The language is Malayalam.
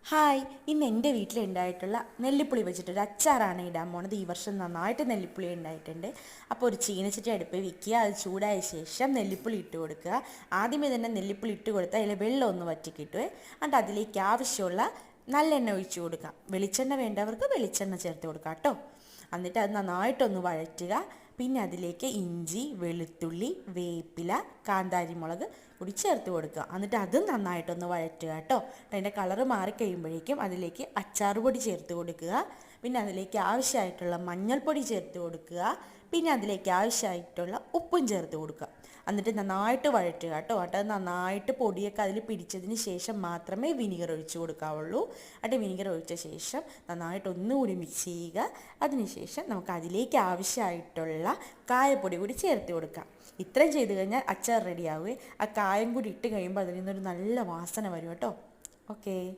ഹായ്, ഇന്ന് എൻ്റെ വീട്ടിലുണ്ടായിട്ടുള്ള നെല്ലിപ്പുളി വെച്ചിട്ടൊരു അച്ചാറാണ് ഇടാൻ പോണത്. ഈ വർഷം നന്നായിട്ട് നെല്ലിപ്പുളി ഉണ്ടായിട്ടുണ്ട്. അപ്പോൾ ഒരു ചീനച്ചട്ടി അടുപ്പിൽ വയ്ക്കുക. അത് ചൂടായ ശേഷം നെല്ലിപ്പുളി ഇട്ട് കൊടുക്കുക. ആദ്യമേ തന്നെ നെല്ലിപ്പുളി ഇട്ട് കൊടുത്താൽ അതിൽ വെള്ളം ഒന്ന് വറ്റി കിട്ടുമേ. എന്നിട്ട് അതിലേക്ക് ആവശ്യമുള്ള നല്ലെണ്ണ ഒഴിച്ച് കൊടുക്കുക. വെളിച്ചെണ്ണ വേണ്ടവർക്ക് വെളിച്ചെണ്ണ ചേർത്ത് കൊടുക്കുക കേട്ടോ. എന്നിട്ട് അത് നന്നായിട്ടൊന്ന് വഴറ്റുക. പിന്നെ അതിലേക്ക് ഇഞ്ചി, വെളുത്തുള്ളി, വേപ്പില, കാന്താരിമുളക് കൂടി ചേർത്ത് കൊടുക്കുക. എന്നിട്ട് അതും നന്നായിട്ടൊന്ന് വഴറ്റുക കേട്ടോ. അതിൻ്റെ കളറ് മാറിക്കഴിയുമ്പോഴേക്കും അതിലേക്ക് അച്ചാർ പൊടി ചേർത്ത് കൊടുക്കുക. പിന്നെ അതിലേക്ക് ആവശ്യമായിട്ടുള്ള മഞ്ഞൾപ്പൊടി ചേർത്ത് കൊടുക്കുക. പിന്നെ അതിലേക്ക് ആവശ്യമായിട്ടുള്ള ഉപ്പും ചേർത്ത് കൊടുക്കുക. എന്നിട്ട് നന്നായിട്ട് വഴറ്റുക കേട്ടോ. അത് നന്നായിട്ട് പൊടിയൊക്കെ അതിൽ പിടിച്ചതിന് ശേഷം മാത്രമേ വിനീഗർ ഒഴിച്ച് കൊടുക്കാവുള്ളൂ. വിനീഗർ ഒഴിച്ച ശേഷം നന്നായിട്ട് ഒന്നുകൂടി മിക്സ് ചെയ്യുക. അതിനുശേഷം നമുക്ക് അതിലേക്ക് ആവശ്യമായിട്ടുള്ള കായപ്പൊടി കൂടി ചേർത്ത് കൊടുക്കാം. ഇത്രയും ചെയ്ത് കഴിഞ്ഞാൽ അച്ചാർ റെഡിയാവുകയും ആ കായം കൂടി ഇട്ട് കഴിയുമ്പോൾ അതിൽ നിന്നൊരു നല്ല വാസന വരും കേട്ടോ. ഓക്കേ.